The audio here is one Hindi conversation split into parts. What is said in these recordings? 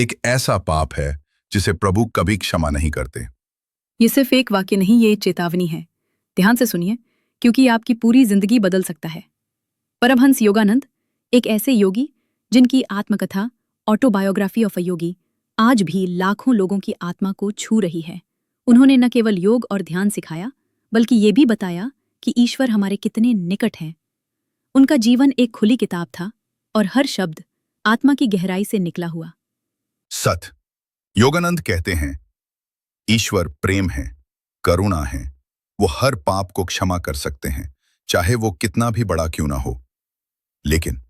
एक ऐसा पाप है जिसे प्रभु कभी क्षमा नहीं करते। ये सिर्फ एक वाक्य नहीं, ये एक चेतावनी है। ध्यान से सुनिए, क्योंकि ये आपकी पूरी जिंदगी बदल सकता है। परमहंस योगानंद, एक ऐसे योगी जिनकी आत्मकथा ऑटोबायोग्राफी ऑफ अ योगी आज भी लाखों लोगों की आत्मा को छू रही है। उन्होंने न केवल योग और ध्यान सिखाया, बल्कि ये भी बताया कि ईश्वर हमारे कितने निकट हैं। उनका जीवन एक खुली किताब था और हर शब्द आत्मा की गहराई से निकला हुआ। सत योगानंद कहते हैं, ईश्वर प्रेम है, करुणा है। वो हर पाप को क्षमा कर सकते हैं, चाहे वो कितना भी बड़ा क्यों ना हो। लेकिन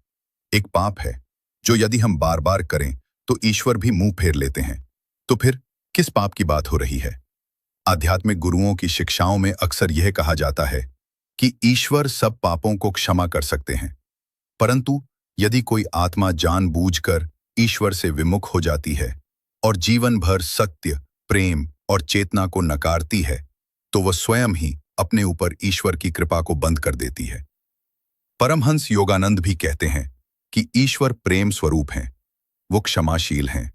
एक पाप है जो यदि हम बार बार करें तो ईश्वर भी मुंह फेर लेते हैं। तो फिर किस पाप की बात हो रही है? आध्यात्मिक गुरुओं की शिक्षाओं में अक्सर यह कहा जाता है कि ईश्वर सब पापों को क्षमा कर सकते हैं, परंतु यदि कोई आत्मा जानबूझकर ईश्वर से विमुख हो जाती है और जीवन भर सत्य, प्रेम और चेतना को नकारती है, तो वह स्वयं ही अपने ऊपर ईश्वर की कृपा को बंद कर देती है। परमहंस योगानंद भी कहते हैं कि ईश्वर प्रेम स्वरूप हैं, वो क्षमाशील हैं।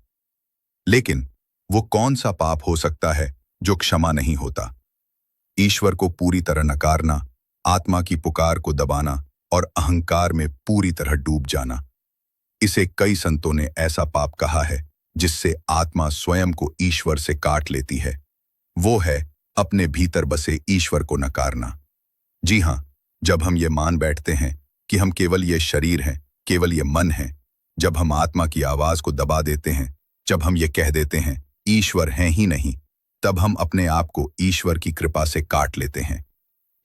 लेकिन वो कौन सा पाप हो सकता है जो क्षमा नहीं होता? ईश्वर को पूरी तरह नकारना, आत्मा की पुकार को दबाना और अहंकार में पूरी तरह डूब जाना। इसे कई संतों ने ऐसा पाप कहा है जिससे आत्मा स्वयं को ईश्वर से काट लेती है। वो है अपने भीतर बसे ईश्वर को नकारना। जी हाँ, जब हम ये मान बैठते हैं कि हम केवल ये शरीर हैं, केवल ये मन है, जब हम आत्मा की आवाज को दबा देते हैं, जब हम ये कह देते हैं ईश्वर है ही नहीं, तब हम अपने आप को ईश्वर की कृपा से काट लेते हैं।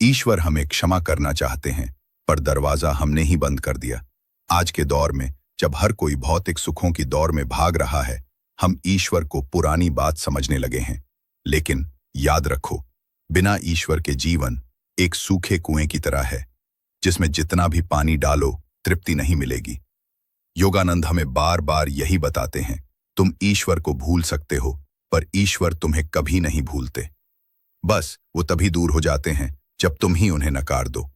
ईश्वर हमें क्षमा करना चाहते हैं, पर दरवाजा हमने ही बंद कर दिया। आज के दौर में जब हर कोई भौतिक सुखों की दौड़ में भाग रहा है, हम ईश्वर को पुरानी बात समझने लगे हैं। लेकिन याद रखो, बिना ईश्वर के जीवन एक सूखे कुएं की तरह है, जिसमें जितना भी पानी डालो तृप्ति नहीं मिलेगी। योगानंद हमें बार बार यही बताते हैं, तुम ईश्वर को भूल सकते हो, पर ईश्वर तुम्हें कभी नहीं भूलते। बस वो तभी दूर हो जाते हैं जब तुम ही उन्हें नकार दो।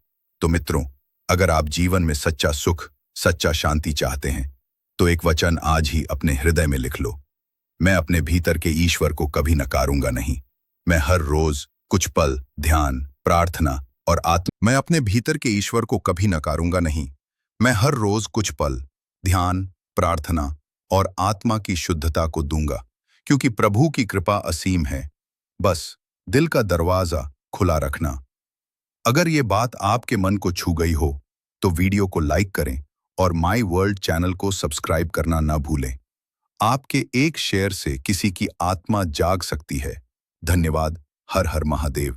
तो मित्रों, अगर आप जीवन में सच्चा सुख, सच्चा शांति चाहते हैं, तो एक वचन आज ही अपने हृदय में लिख लो। मैं अपने भीतर के ईश्वर को कभी नकारूंगा नहीं। मैं हर रोज कुछ पल ध्यान, प्रार्थना और मैं अपने भीतर के ईश्वर को कभी नकारूंगा नहीं। मैं हर रोज कुछ पल ध्यान, प्रार्थना और आत्मा की शुद्धता को दूंगा, क्योंकि प्रभु की कृपा असीम है। बस दिल का दरवाजा खुला रखना। अगर ये बात आपके मन को छू गई हो, तो वीडियो को लाइक करें और माई वर्ल्ड चैनल को सब्सक्राइब करना ना भूलें। आपके एक शेयर से किसी की आत्मा जाग सकती है। धन्यवाद। हर हर महादेव।